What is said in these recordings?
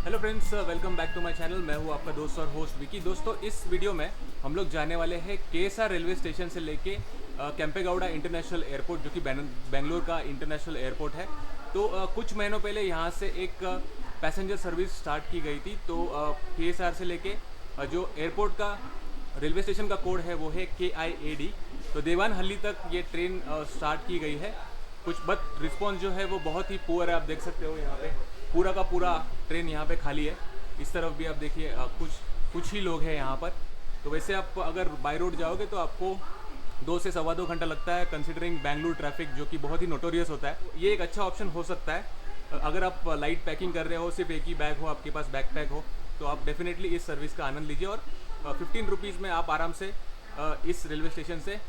Hello friends, welcome back to my channel. मैं हूं आपका दोस्त और होस्ट विकी। दोस्तों, इस वीडियो में हम लोग जाने वाले हैं केएसआर रेलवे स्टेशन से लेके केम्पेगौड़ा इंटरनेशनल एयरपोर्ट, जो कि बेंगलोर का इंटरनेशनल एयरपोर्ट है। तो कुछ महीनों पहले यहाँ से एक पैसेंजर सर्विस स्टार्ट की गई थी। तो केएसआर से लेके जो एयरपोर्ट का रेलवे स्टेशन का कोड है वो है KIAD। तो देवानहल्ली तक ये ट्रेन स्टार्ट की गई है। कुछ बट रिस्पॉन्स जो है वो बहुत ही पुअर है। आप देख सकते हो यहाँ पे पूरा का पूरा ट्रेन यहाँ पे खाली है। इस तरफ भी आप देखिए कुछ ही लोग हैं यहाँ पर। तो वैसे आप अगर बाय रोड जाओगे तो आपको 2 से सवा 2 घंटा लगता है, कंसिडरिंग बेंगलुरु ट्रैफिक जो कि बहुत ही नोटोरियस होता है। ये एक अच्छा ऑप्शन हो सकता है अगर आप लाइट पैकिंग कर रहे हो, सिर्फ एक ही बैग हो, आपके पास बैकपैक हो, तो आप डेफिनेटली इस सर्विस का आनंद लीजिए। और 15 रुपीज़ में आप आराम से इस रेलवे स्टेशन से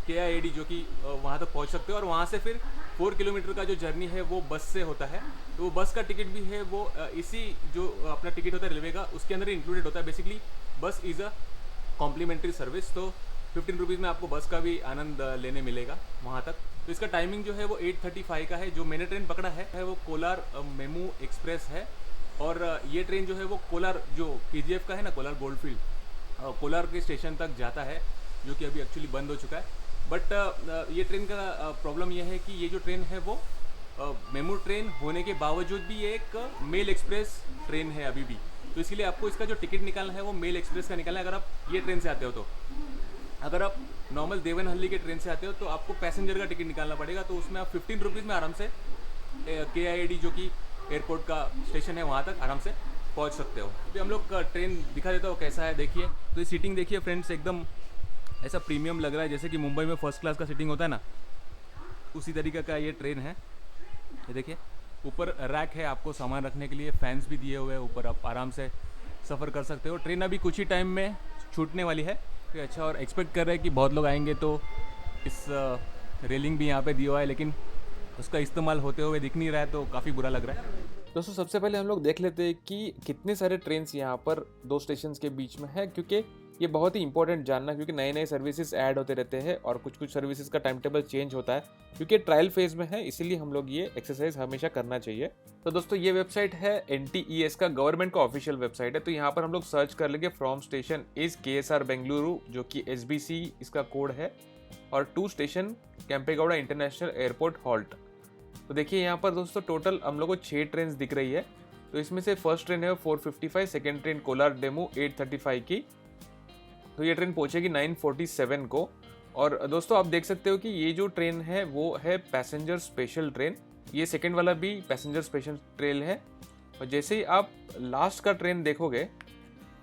KIAD जो कि वहाँ तक पहुँच सकते हो। और वहाँ से फिर 4 किलोमीटर का जो जर्नी है वो बस से होता है। तो बस का टिकट भी है वो इसी जो अपना टिकट होता है रेलवे का, उसके अंदर ही इंक्लूडेड होता है। बेसिकली बस इज़ अ कॉम्प्लीमेंट्री सर्विस। तो 15 रुपीज़ में आपको बस का भी आनंद लेने मिलेगा वहाँ तक। तो इसका टाइमिंग जो है वो 8:35 का है। जो मैंने ट्रेन पकड़ा है वो कोलार मेमू एक्सप्रेस है। और ये ट्रेन जो है वो कोलार, जो KGF का है ना, कोलार गोल्डफील्ड, कोलार के स्टेशन तक जाता है, जो कि अभी एक्चुअली बंद हो चुका है। बट ये ट्रेन का प्रॉब्लम यह है कि ये जो ट्रेन है वो मेमू ट्रेन होने के बावजूद भी ये एक मेल एक्सप्रेस ट्रेन है अभी भी। तो इसीलिए आपको इसका जो टिकट निकालना है वो मेल एक्सप्रेस का निकालना है अगर आप ये ट्रेन से आते हो। तो अगर आप नॉर्मल देवनहल्ली के ट्रेन से आते हो तो आपको पैसेंजर का टिकट निकालना पड़ेगा। तो उसमें आप 15 रुपीज़ में आराम से KIAD जो कि एयरपोर्ट का स्टेशन है वहाँ तक आराम से पहुँच सकते हो। अभी हम लोग ट्रेन दिखा देता हो कैसा है, देखिए। तो ये सीटिंग देखिए फ्रेंड्स, एकदम ऐसा प्रीमियम लग रहा है जैसे कि मुंबई में फर्स्ट क्लास का सीटिंग होता है ना, उसी तरीके का ये ट्रेन है। ये देखिए, ऊपर रैक है आपको सामान रखने के लिए, फैंस भी दिए हुए हैं ऊपर, आप आराम से सफ़र कर सकते हो। ट्रेन अभी कुछ ही टाइम में छूटने वाली है। तो अच्छा, और एक्सपेक्ट कर रहे हैं कि बहुत लोग आएंगे, तो इस रेलिंग भी यहाँ पे दिया हुआ है, लेकिन उसका इस्तेमाल होते हुए दिख नहीं रहा है, तो काफ़ी बुरा लग रहा है। दोस्तों, सबसे पहले हम लोग देख लेते हैं कि कितने सारे ट्रेन्स यहाँ पर दो स्टेशंस के बीच में है, क्योंकि ये बहुत ही इंपॉर्टेंट जानना, क्योंकि नए नए सर्विसेज ऐड होते रहते हैं और कुछ कुछ सर्विसेज का टाइम टेबल चेंज होता है। क्योंकि ट्रायल फेज में है, इसीलिए हम लोग ये एक्सरसाइज हमेशा करना चाहिए। तो दोस्तों, ये वेबसाइट है NTES का, गवर्नमेंट का ऑफिशियल वेबसाइट है। तो यहाँ पर हम लोग सर्च कर लेंगे from station is KSR Bengaluru, जो कि SBC इसका कोड है, और to station Kempegowda international airport halt. तो देखिए यहाँ पर दोस्तों टोटल हम लोग को 6 ट्रेन दिख रही है। तो इसमें से फर्स्ट ट्रेन है 4:55, सेकेंड ट्रेन कोलार डेमू 8:35 की। तो ये ट्रेन पहुंचेगी 9:47 को। और दोस्तों, आप देख सकते हो कि ये जो ट्रेन है वो है पैसेंजर स्पेशल ट्रेन। ये सेकेंड वाला भी पैसेंजर स्पेशल ट्रेन है। और जैसे ही आप लास्ट का ट्रेन देखोगे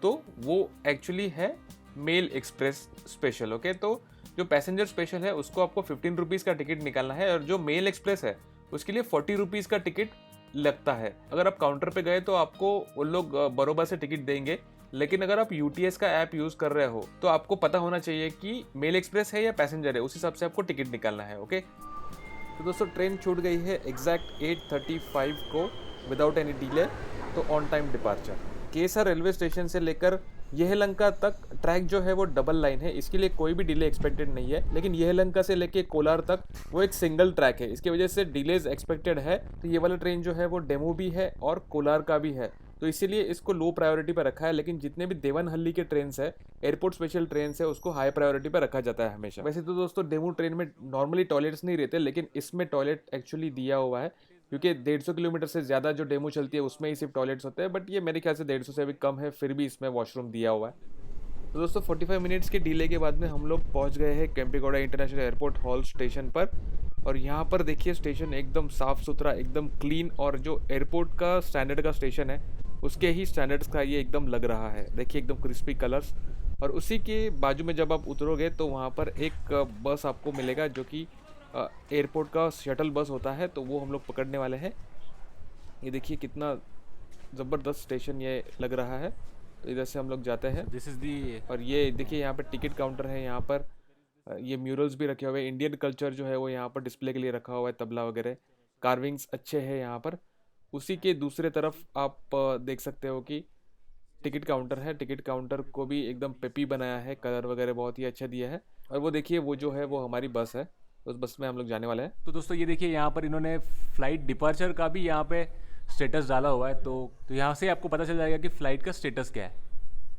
तो वो एक्चुअली है मेल एक्सप्रेस स्पेशल। ओके, तो जो पैसेंजर स्पेशल है उसको आपको 15 रुपीज़ का टिकट निकालना है, और जो मेल एक्सप्रेस है उसके लिए 40 रुपीज़ का टिकट लगता है। अगर आप काउंटर पे गए तो आपको वो लोग बरोबर से टिकट देंगे, लेकिन अगर आप UTS का ऐप यूज़ कर रहे हो तो आपको पता होना चाहिए कि मेल एक्सप्रेस है या पैसेंजर है, उस हिसाब से आपको टिकट निकालना है। ओके, तो दोस्तों ट्रेन छूट गई है एग्जैक्ट 8:35 को विदाउट एनी डिले। तो on time departure. KSR railway station से लेकर यहलंका तक ट्रैक जो है वो डबल लाइन है, इसके लिए कोई भी डिले एक्सपेक्टेड नहीं है। लेकिन यहलंका से लेके कोलार तक वो एक सिंगल ट्रैक है, इसकी वजह से डिलेज एक्सपेक्टेड है। तो ये वाला ट्रेन जो है वो डेमो भी है और कोलार का भी है, तो इसीलिए इसको लो प्रायोरिटी पर रखा है। लेकिन जितने भी देवनहल्ली के ट्रेन है, एयरपोर्ट स्पेशल ट्रेन है, उसको हाई प्रायोरिटी पर रखा जाता है हमेशा। वैसे तो दोस्तों डेमो ट्रेन में नॉर्मली टॉयलेट्स नहीं रहते, लेकिन इसमें टॉयलेट एक्चुअली दिया हुआ है, क्योंकि 150 किलोमीटर से ज़्यादा जो डेमो चलती है उसमें ही सिर्फ टॉयलेट्स होते हैं। बट ये मेरे ख्याल से 150 से भी कम है, फिर भी इसमें वॉशरूम दिया हुआ है। तो दोस्तों 45 मिनट्स के डिले के बाद में हम लोग पहुंच गए हैं Kempegowda international airport hall station पर। और यहाँ पर देखिए स्टेशन एकदम साफ़ सुथरा, एकदम क्लीन, और जो एयरपोर्ट का स्टैंडर्ड का स्टेशन है उसके ही स्टैंडर्ड्स का ये एकदम लग रहा है। देखिए एकदम क्रिस्पी कलर्स। और उसी के बाजू में जब आप उतरोगे तो वहाँ पर एक बस आपको मिलेगा, जो कि एयरपोर्ट का शटल बस होता है, तो वो हम लोग पकड़ने वाले हैं। ये देखिए कितना ज़बरदस्त स्टेशन ये लग रहा है। तो इधर से हम लोग जाते हैं। This is the. और ये देखिए यहाँ पर टिकट काउंटर है। यहाँ पर ये म्यूरल्स भी रखे हुए हैं, इंडियन कल्चर जो है वो यहाँ पर डिस्प्ले के लिए रखा हुआ है, तबला वगैरह, कार्विंग्स अच्छे हैं यहाँ पर। उसी के दूसरे तरफ आप देख सकते हो कि टिकट काउंटर है। टिकट काउंटर को भी एकदम पेपी बनाया है, कलर वगैरह बहुत ही अच्छा दिया है। और वो देखिए वो जो है वो हमारी बस है, उस बस में हम लोग जाने वाले हैं। तो दोस्तों ये देखिए, यहाँ पर इन्होंने फ्लाइट डिपार्चर का भी यहाँ पे स्टेटस डाला हुआ है, तो यहाँ से आपको पता चल जाएगा कि फ़्लाइट का स्टेटस क्या है।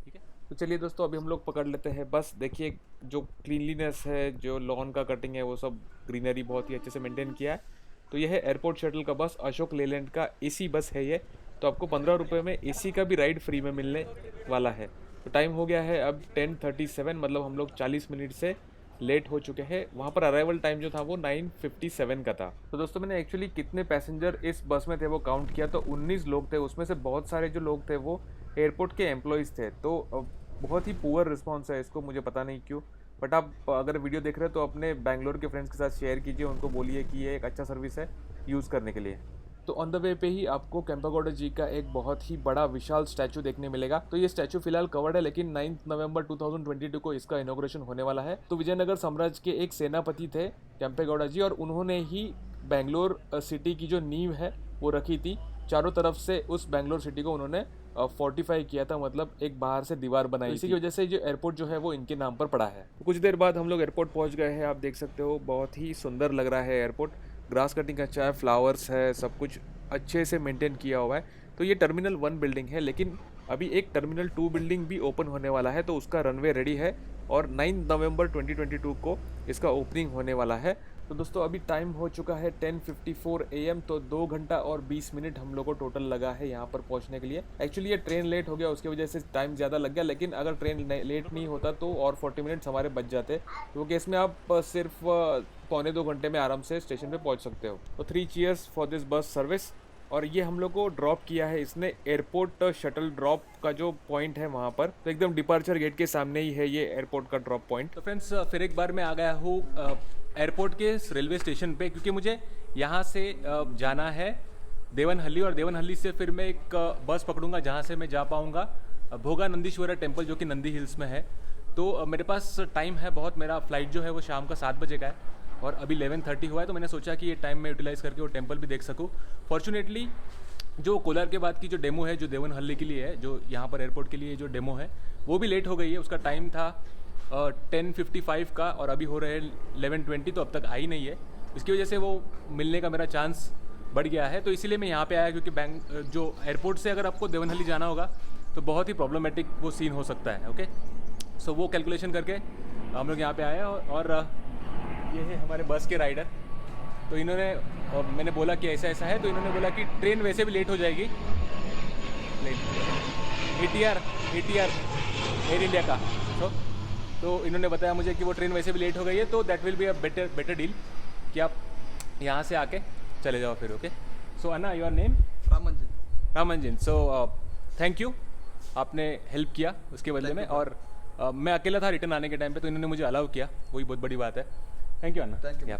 ठीक है, तो चलिए दोस्तों, अभी हम लोग पकड़ लेते हैं बस। देखिए जो क्लीनलीनेस है, जो लॉन का कटिंग है, वो सब ग्रीनरी बहुत ही अच्छे से मेंटेन किया है। तो ये है एयरपोर्ट शटल का बस, अशोक लेलैंड का एसी बस है ये। तो आपको 15 रुपये में एसी का भी राइड फ्री में मिलने वाला है। तो टाइम हो गया है अब 10:37, मतलब हम लोग 40 मिनट से लेट हो चुके हैं। वहाँ पर अराइवल टाइम जो था वो 9:57 का था। तो दोस्तों मैंने एक्चुअली कितने पैसेंजर इस बस में थे वो काउंट किया, तो 19 लोग थे। उसमें से बहुत सारे जो लोग थे वो एयरपोर्ट के एम्प्लॉयज़ थे। तो बहुत ही पुअर रिस्पॉन्स है इसको, मुझे पता नहीं क्यों। बट आप अगर वीडियो देख रहे हो तो अपने बैंगलोर के फ्रेंड्स के साथ शेयर कीजिए, उनको बोलिए कि ये एक अच्छा सर्विस है यूज़ करने के लिए। तो ऑन द वे पे ही आपको केम्पेगौड़ा जी का एक बहुत ही बड़ा विशाल स्टैचू देखने मिलेगा। तो ये स्टैचू फिलहाल कवर्ड है, लेकिन 9 नवंबर 2022 को इसका इनॉग्रेशन होने वाला है। तो विजयनगर साम्राज्य के एक सेनापति थे केम्पेगौड़ा जी, और उन्होंने ही बैंगलोर सिटी की जो नींव है वो रखी थी। चारों तरफ से उस बैंगलोर सिटी को उन्होंने फोर्टिफाई किया था, मतलब एक बाहर से दीवार बनाई। इसी की वजह से जो एयरपोर्ट जो है वो इनके नाम पर पड़ा है। कुछ देर बाद हम लोग एयरपोर्ट पहुंच गए हैं। आप देख सकते हो बहुत ही सुंदर लग रहा है एयरपोर्ट। ग्रास कटिंग अच्छा है, फ्लावर्स है, सब कुछ अच्छे से मेंटेन किया हुआ है। तो ये टर्मिनल 1 बिल्डिंग है, लेकिन अभी एक टर्मिनल 2 बिल्डिंग भी ओपन होने वाला है। तो उसका रनवे रेडी है और 9 नवंबर 2022 को इसका ओपनिंग होने वाला है। तो दोस्तों अभी टाइम हो चुका है 10:54 AM। तो 2 घंटा और 20 मिनट हम लोग को टोटल लगा है यहाँ पर पहुँचने के लिए। एक्चुअली ये ट्रेन लेट हो गया, उसकी वजह से टाइम ज़्यादा लग गया, लेकिन अगर ट्रेन लेट नहीं होता तो और 40 मिनट्स हमारे बच जाते। तो केस में आप सिर्फ 1.25 घंटे में आराम से स्टेशन पे पहुँच सकते हो। तो 3 cheers for this bus service. और ये हम लोग को ड्रॉप किया है इसने एयरपोर्ट शटल ड्रॉप का जो पॉइंट है वहाँ पर। तो एकदम डिपार्चर गेट के सामने ही है ये एयरपोर्ट का ड्रॉप पॉइंट। तो फ्रेंड्स फिर एक बार मैं आ गया हूँ एयरपोर्ट के रेलवे स्टेशन पे, क्योंकि मुझे यहाँ से जाना है देवनहल्ली, और देवनहल्ली से फिर मैं एक बस पकड़ूंगा जहाँ से मैं जा पाऊँगा भोगा नंदीश्वरा टेम्पल, जो कि नंदी हिल्स में है। तो मेरे पास टाइम है बहुत। मेरा फ्लाइट जो है वो शाम का 7 बजे का है और अभी 11:30 हुआ है। तो मैंने सोचा कि ये टाइम मैं यूटिलाइज़ करके वो टेम्पल भी देख सकूँ। फॉर्चुनेटली जो कोलार के बाद की जो डेमो है, जो देवनहल्ली के लिए है, जो यहाँ पर एयरपोर्ट के लिए जो डेमो है, वो भी लेट हो गई है। उसका टाइम था 10:55 का और अभी हो रहे हैं 11:20, तो अब तक आई नहीं है। इसकी वजह से वो मिलने का मेरा चांस बढ़ गया है। तो इसीलिए मैं यहाँ पे आया, क्योंकि जो एयरपोर्ट से अगर आपको देवनहल्ली जाना होगा तो बहुत ही प्रॉब्लमेटिक वो सीन हो सकता है। ओके, सो वो कैलकुलेशन करके हम लोग यहाँ पे आए। और ये है हमारे बस के राइडर। तो इन्होंने मैंने बोला कि ऐसा ऐसा है, तो इन्होंने बोला कि ट्रेन वैसे भी लेट हो जाएगी। ATR एयर इंडिया का। तो इन्होंने बताया मुझे कि वो ट्रेन वैसे भी लेट हो गई है, तो that will be a better deal कि आप यहाँ से आके चले जाओ फिर। Okay, so Anna, your name? Ramanjan. So thank you, आपने हेल्प किया उसके बदले में। और मैं अकेला था रिटर्न आने के टाइम पे, तो इन्होंने मुझे अलाउ किया, वही बहुत बड़ी बात है। थैंक यू अन्ना। Thank you.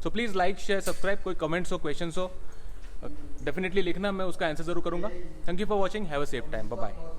So please like, share, subscribe. कोई कमेंट्स हो, क्वेश्चंस हो, डेफिनेटली लिखना, मैं उसका आंसर ज़रूर करूँगा। Thank you for watching, have a safe time, bye bye.